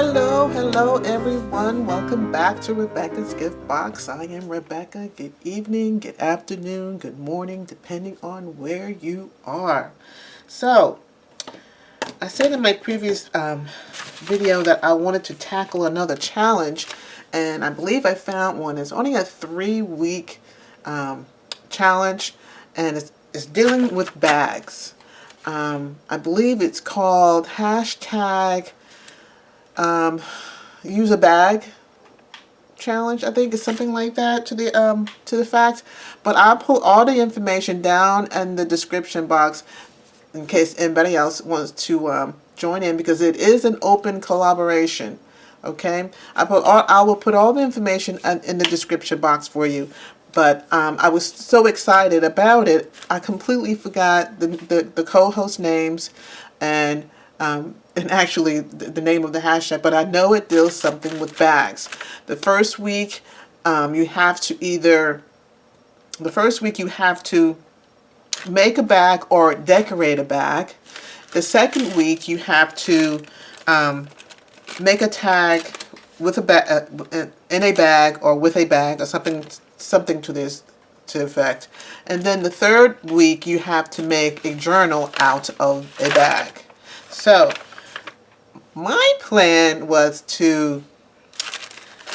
Hello, hello everyone. Welcome back to Rebecca's Gift Box. I am Rebecca. Good evening, good afternoon, good morning, depending on where you are. So, I said in my previous video that I wanted to tackle another challenge, and I believe I found one. It's only a 3-week challenge, and it's dealing with bags. I believe it's called hashtag use a bag challenge. I think it's something like that to the fact. But I'll put all the information down in the description box in case anybody else wants to join in, because it is an open collaboration. Okay, I will put all the information in the description box for you. But I was so excited about it, I completely forgot the co-host names and actually the name of the hashtag. But I know it deals something with bags. The first week, you have to make a bag or decorate a bag. The second week, you have to make a tag with a bag, in a bag, or with a bag, or something to effect. And then the third week, you have to make a journal out of a bag. So my plan was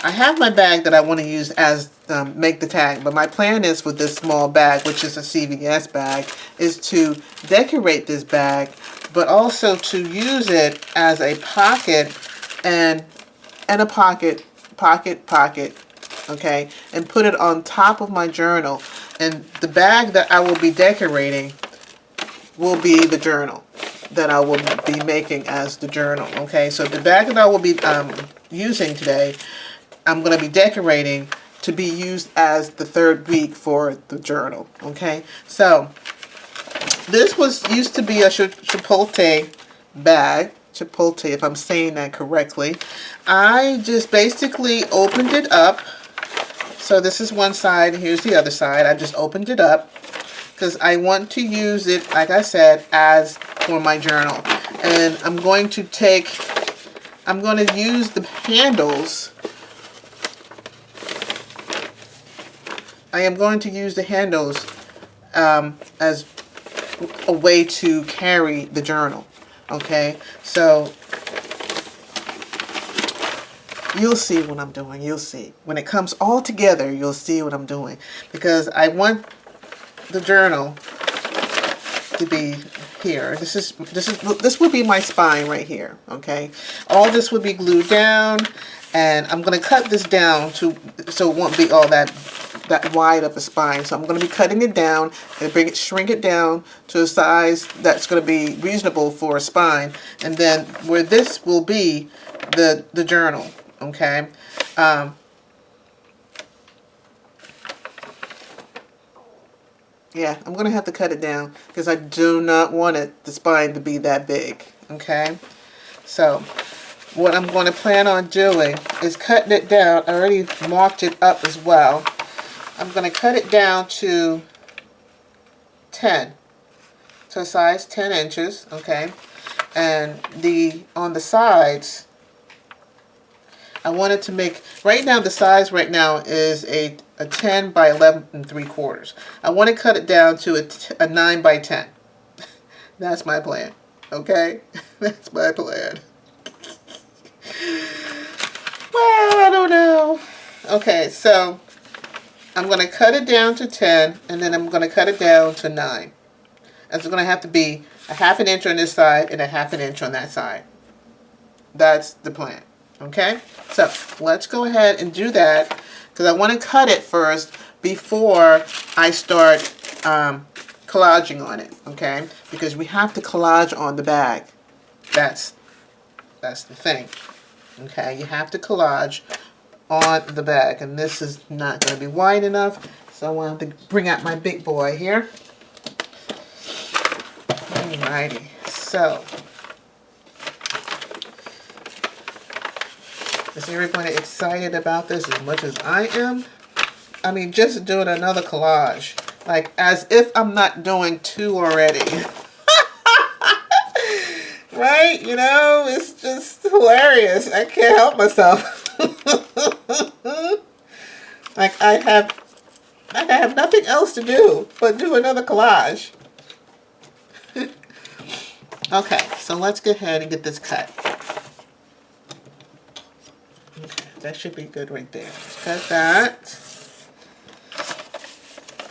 I have my bag that I want to use as make the tag, but my plan is for this small bag, which is a CVS bag, is to decorate this bag, but also to use it as a pocket and a pocket, okay, and put it on top of my journal. And the bag that I will be decorating will be the journal that I will be making as the journal. Okay, so the bag that I will be using today, I'm going to be decorating to be used as the third week for the journal. Okay, so this used to be a Chipotle bag. Chipotle, if I'm saying that correctly. I just basically opened it up. So this is one side, here's the other side. I just opened it up because I want to use it, like I said, as for my journal. And I'm going to use the handles. I am going to use the handles as a way to carry the journal. Okay, so you'll see what I'm doing. You'll see. When it comes all together, you'll see what I'm doing. Because I want the journal to be here. This would be my spine right here. Okay, all this would be glued down, and I'm going to cut this down so it won't be all that wide of a spine. So I'm going to be cutting it down and shrink it down to a size that's going to be reasonable for a spine. And then where this will be the journal. Okay. Yeah, I'm going to have to cut it down because I do not want the spine to be that big. Okay. So what I'm going to plan on doing is cutting it down. I already marked it up as well. I'm going to cut it down to 10, to a size 10 inches, okay? And on the sides, I wanted to make, right now the size right now is a 10 by 11 3/4. I want to cut it down to a 9 by 10. That's my plan, okay? That's my plan. Well, I don't know. Okay, so I'm going to cut it down to 10, and then I'm going to cut it down to 9. And it's going to have to be a 1/2 inch on this side and a 1/2 inch on that side. That's the plan. Okay? So let's go ahead and do that, because I want to cut it first before I start collaging on it. Okay? Because we have to collage on the bag. That's the thing. Okay? You have to collage on the bag, and this is not going to be wide enough, so I want to bring out my big boy here. Alrighty, so is everybody excited about this as much as I am? I mean, just doing another collage, like as if I'm not doing 2 already. Right? You know, it's just hilarious. I can't help myself. Like I have nothing else to do but do another collage. Okay, so let's go ahead and get this cut. Okay, that should be good right there. Let's cut that.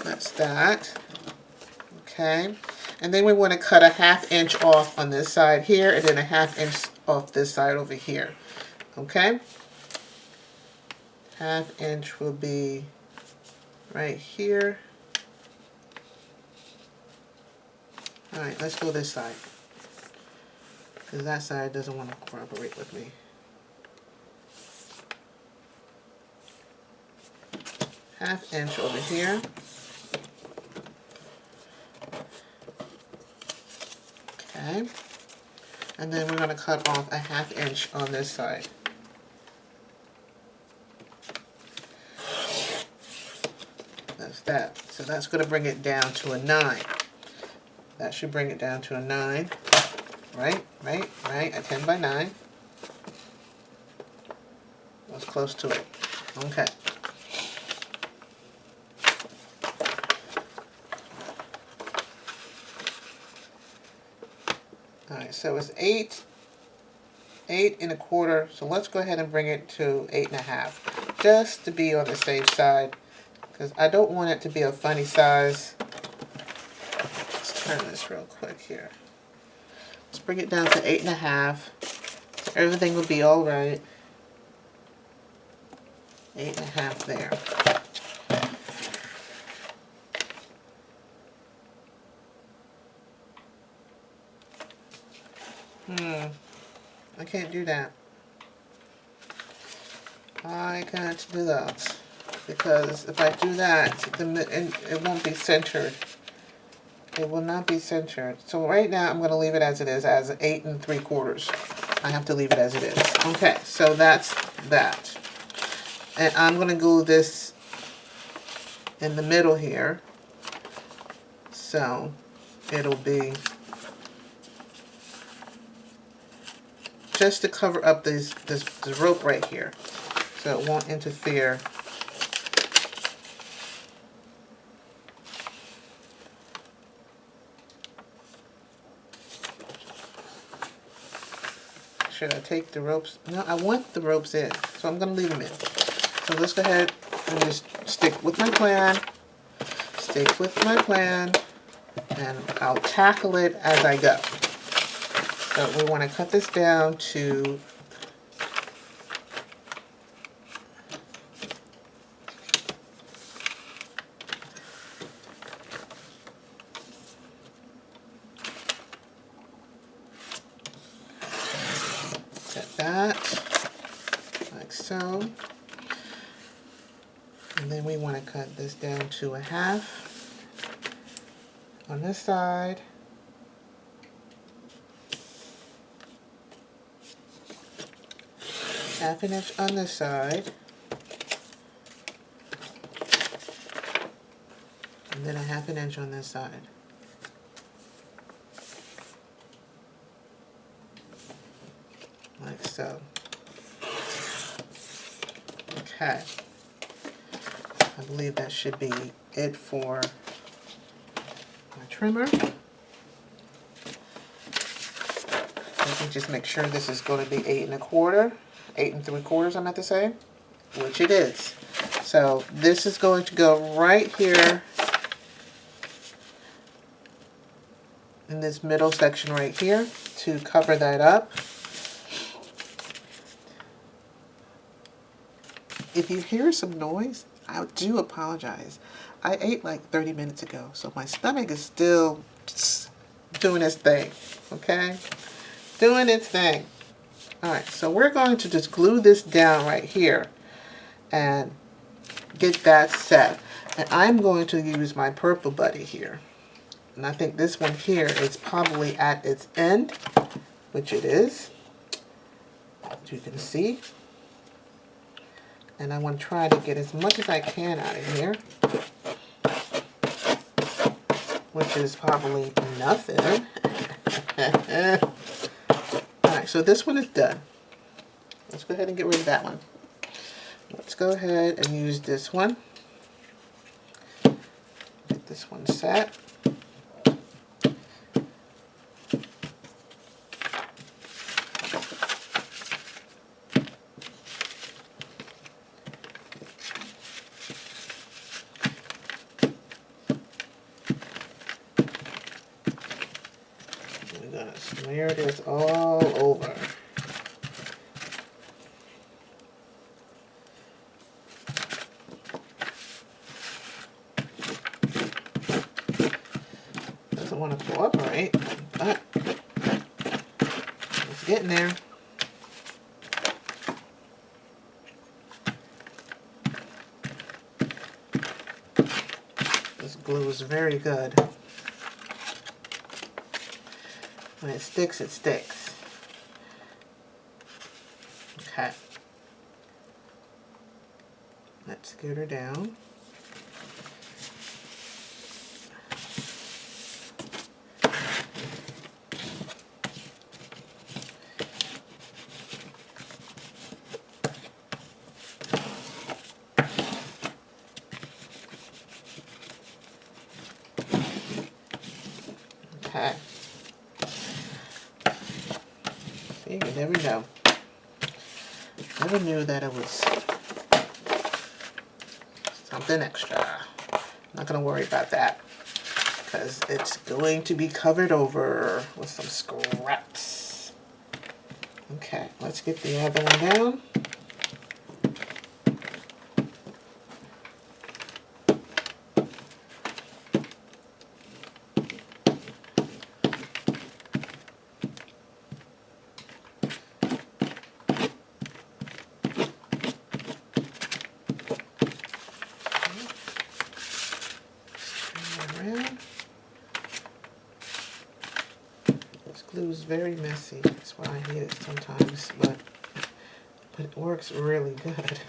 That's that. Okay, and then we want to cut a 1/2 inch off on this side here, and then a 1/2 inch off this side over here. Okay, 1/2 inch will be right here. All right, let's go this side, because that side doesn't want to cooperate with me. 1/2 inch over here. Okay, and then we're going to cut off a 1/2 inch on this side. That's that. So that's going to bring it down to a 9. That should bring it down to a 9. Right, a 10 by 9. That's close to it. Okay. Alright, so it's 8 1/4. So let's go ahead and bring it to 8 1/2, just to be on the safe side, because I don't want it to be a funny size. Let's turn this real quick here. Let's bring it down to 8 1/2. So everything will be all right. 8 1/2 there. I can't do that. I can't do that, because if I do that, it won't be centered. It will not be centered. So right now I'm going to leave it as it is, as 8 3/4. I have to leave it as it is. Okay, so that's that. And I'm going to glue this in the middle here. So it'll be just to cover up this rope right here, so it won't interfere. Should I take the ropes? No, I want the ropes in, so I'm going to leave them in. So let's go ahead and just stick with my plan. Stick with my plan, and I'll tackle it as I go. So we want to cut this down to that, like so. And then we want to cut this down to a 1/2 on this side. Half an inch on this side. And then a 1/2 inch on this side. Like so. Okay. I believe that should be it for my trimmer. Let me just make sure this is going to be 8 1/4, 8 3/4 I meant to say, which it is. So this is going to go right here in this middle section right here to cover that up. If you hear some noise, I do apologize. I ate like 30 minutes ago, so my stomach is still doing its thing, okay? Doing its thing. Alright, so we're going to just glue this down right here and get that set. And I'm going to use my purple buddy here. And I think this one here is probably at its end, which it is, as you can see. And I want to try to get as much as I can out of here, which is probably nothing. Alright, so this one is done. let's go ahead and get rid of that one. Let's go ahead and use this one. Get this one set. We're going to smear this all over. Doesn't want to cooperate, but it's getting there. This glue is very good. When it sticks, it sticks. Okay. Let's get her down. Okay. See, you never know. Never knew that it was something extra. I'm not going to worry about that because it's going to be covered over with some scraps. Okay, let's get the other one down. Glue is very messy. That's why I hate it sometimes, but it works really good.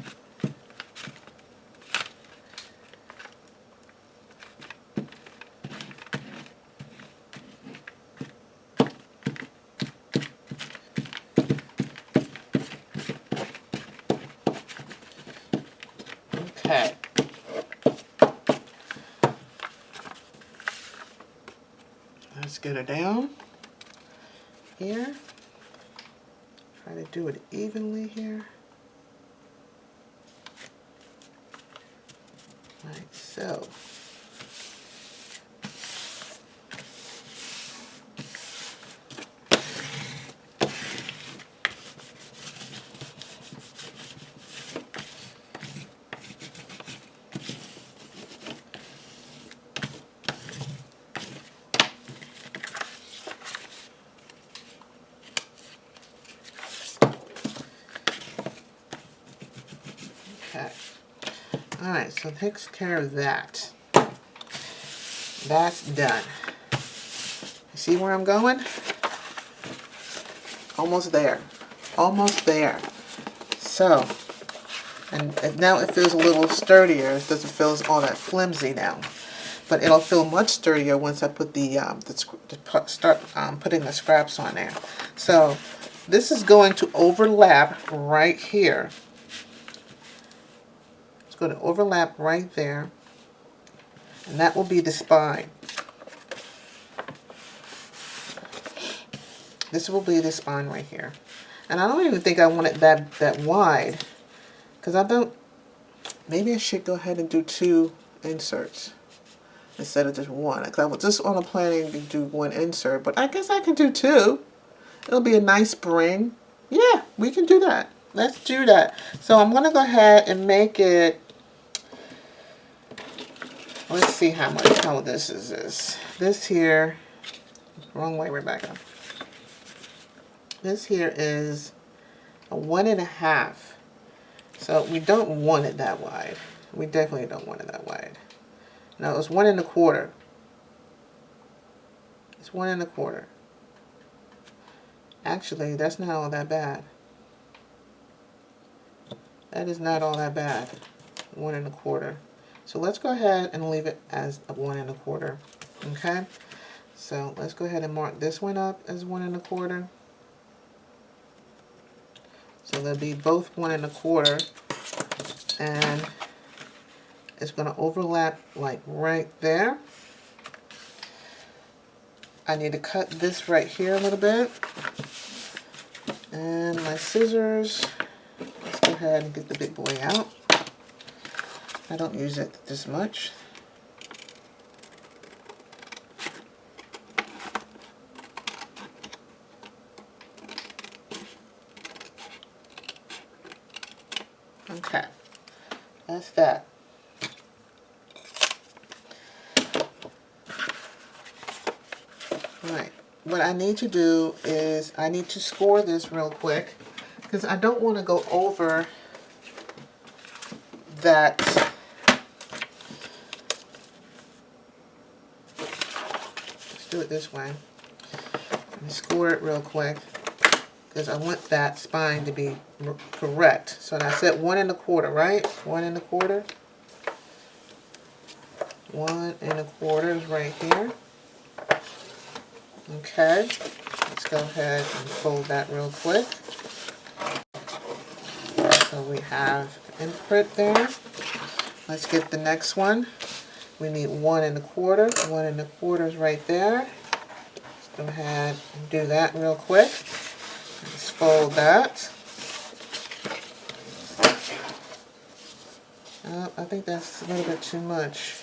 Okay. Let's get her down here. Try to do it evenly here. Like so. Okay. Alright, so it takes care of that. That's done. You see where I'm going? Almost there. Almost there. So, and now it feels a little sturdier. It doesn't feel all that flimsy now. But it'll feel much sturdier once I put start putting the scraps on there. So, this is going to overlap right here. It's going to overlap right there. And that will be the spine. This will be the spine right here. And I don't even think I want it that wide. Because I don't... Maybe I should go ahead and do 2 inserts instead of just 1. Because I was just on a planning to do 1 insert. But I guess I can do 2. It'll be a nice bring. Yeah, we can do that. Let's do that. So I'm going to go ahead and make it... Let's see how this is. This here... Wrong way, Rebecca. This here is a 1.5. So we don't want it that wide. We definitely don't want it that wide. No, it's 1.25. It's 1.25. Actually, that's not all that bad. That is not all that bad. 1.25. So let's go ahead and leave it as a 1.25. Okay? So let's go ahead and mark this one up as 1.25. So So they'll be both 1 1/4, and it's going to overlap like right there. I need to cut this right here a little bit. And my scissors, let's go ahead and get the big boy out. I don't use it this much. Okay, that's that. All right, what I need to do is I need to score this real quick because I don't want to go over that. Let's do it this way. Let me score it real quick because I want that spine to be correct. So I said 1 1/4, right? 1 1/4. 1 1/4 is right here. Okay, let's go ahead and fold that real quick. So we have imprint there. Let's get the next one. We need 1 1/4. 1 1/4 is right there. Let's go ahead and do that real quick. Let's fold that. I think that's a little bit too much.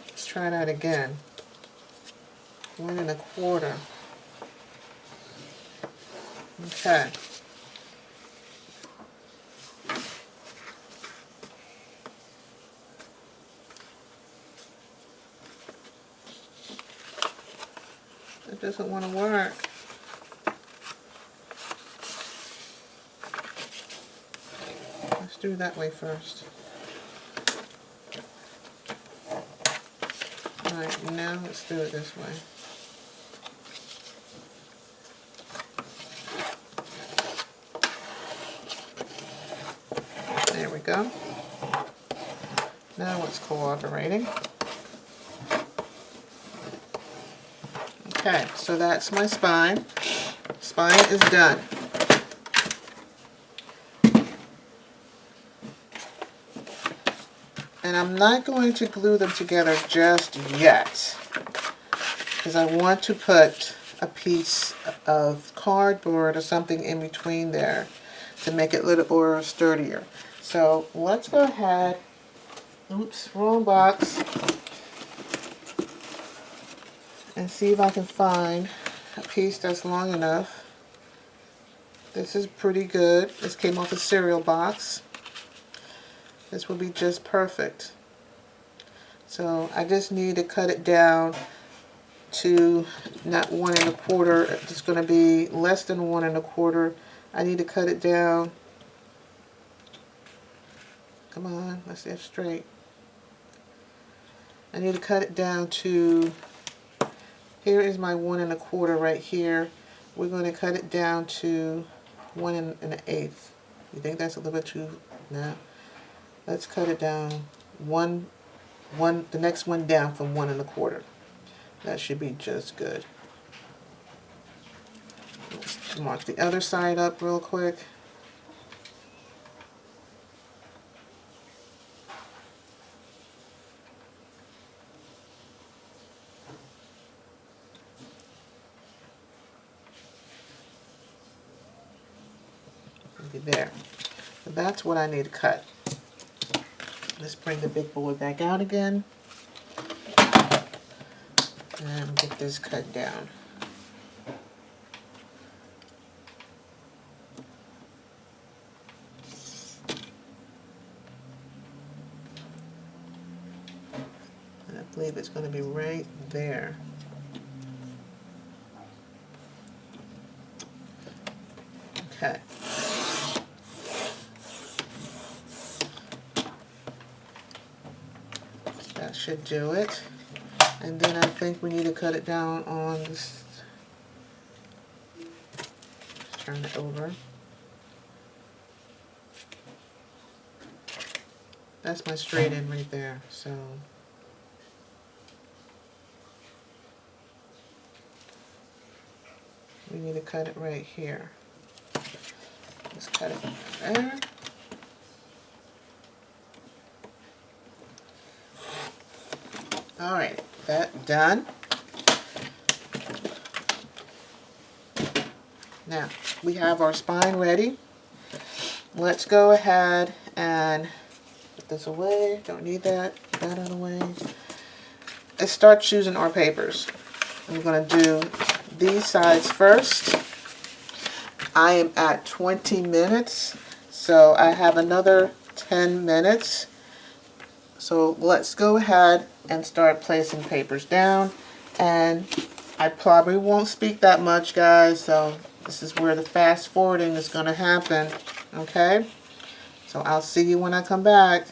Let's try that again. 1 1/4. Okay. It doesn't want to work. Let's do it that way first. Alright, now let's do it this way. There we go. Now it's cooperating. Okay, so that's my spine. Spine is done. And I'm not going to glue them together just yet because I want to put a piece of cardboard or something in between there to make it a little more sturdier. So let's go ahead, oops, wrong box, and see if I can find a piece that's long enough. This is pretty good. This came off a cereal box. This will be just perfect. So I just need to cut it down to not 1 1/4. It's going to be less than 1 1/4. I need to cut it down. Come on, let's get straight. I need to cut it down to, here is my 1 1/4 right here. We're going to cut it down to 1 1/8. You think that's a little bit too, no? Let's cut it down the next one down from 1 1/4. That should be just good. Let's mark the other side up real quick. There. So that's what I need to cut. Let's bring the big boy back out again and get this cut down. And I believe it's going to be right there. Okay. That should do it. And then I think we need to cut it down on this. Just turn it over. That's my straight end right there. So we need to cut it right here. Just cut it there. All right, that done. Now, we have our spine ready. Let's go ahead and put this away. Don't need that. Put that out of the way. Let's start choosing our papers. I'm going to do these sides first. I am at 20 minutes, so I have another 10 minutes. So let's go ahead and start placing papers down. And I probably won't speak that much, guys, so this is where the fast forwarding is going to happen. Okay? So I'll see you when I come back.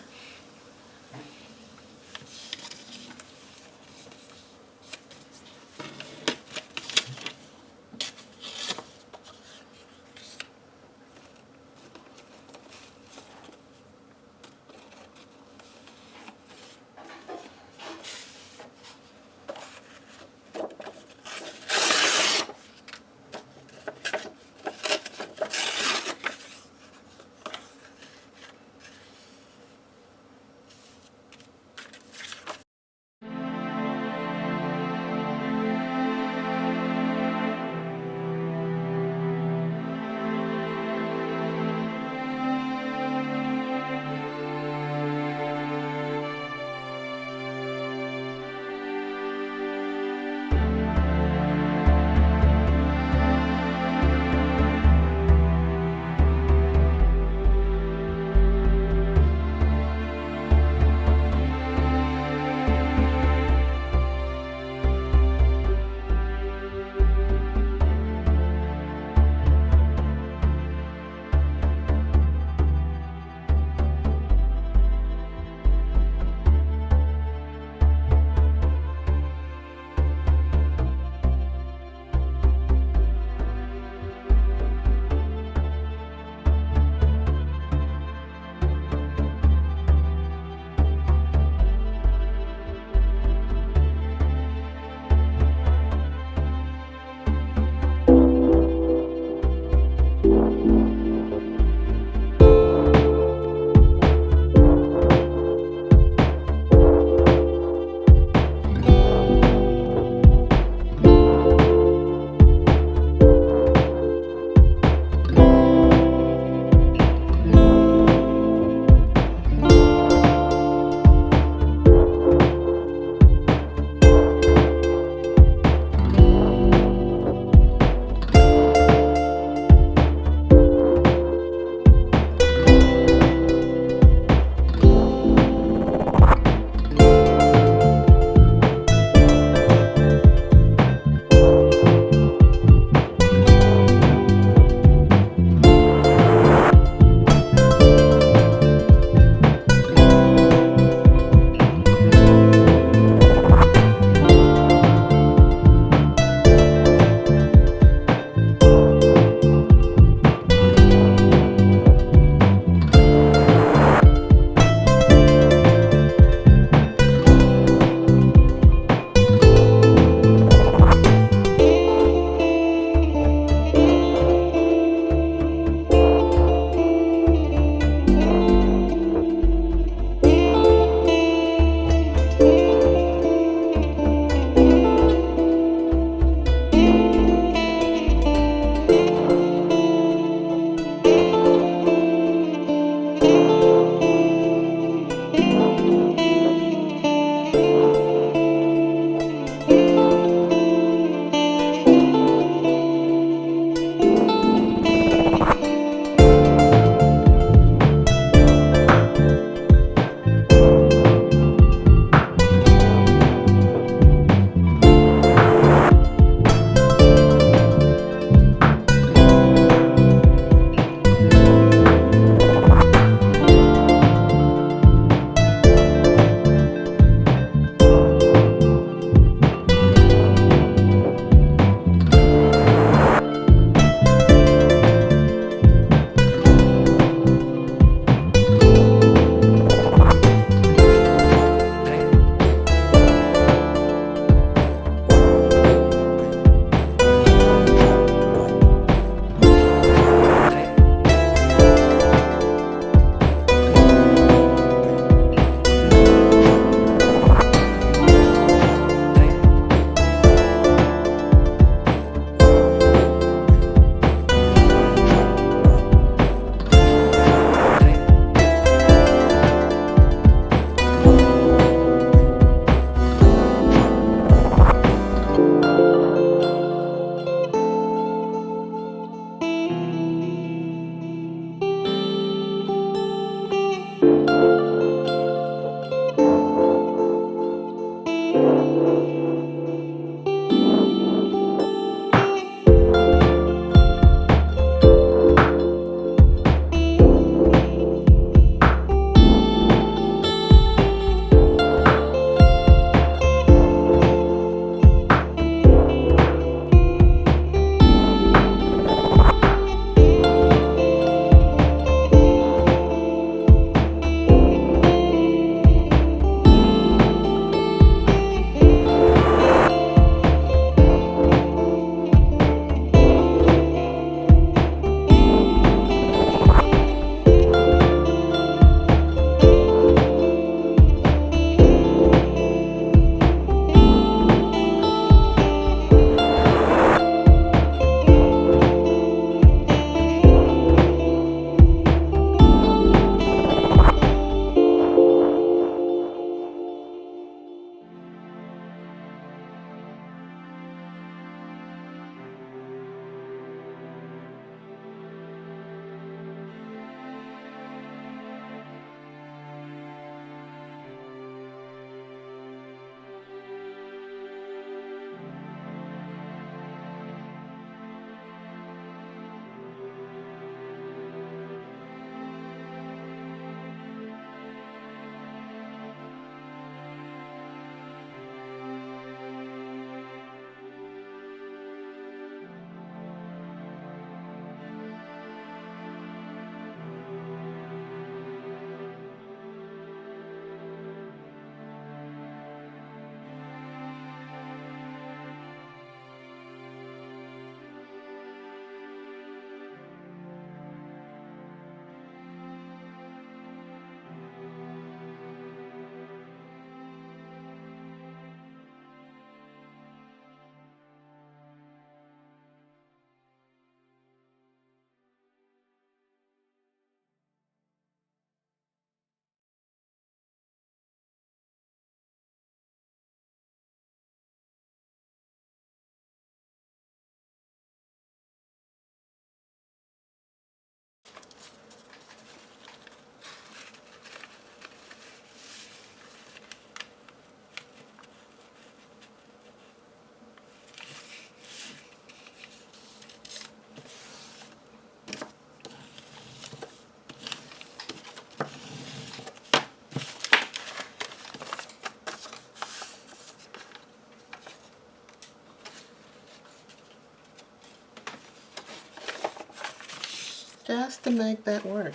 just to make that work.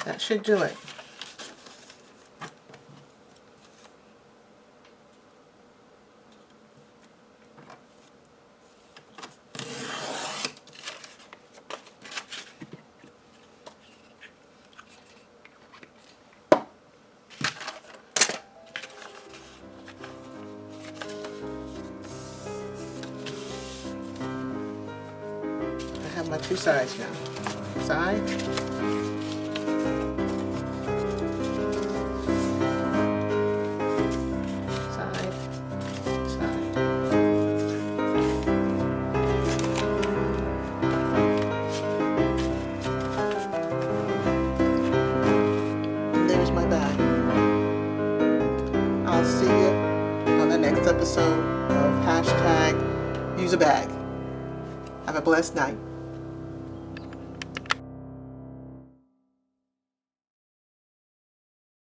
That should do it. I have my two sides now. Side. I'll see you on the next episode of #UseABag. Have a blessed night.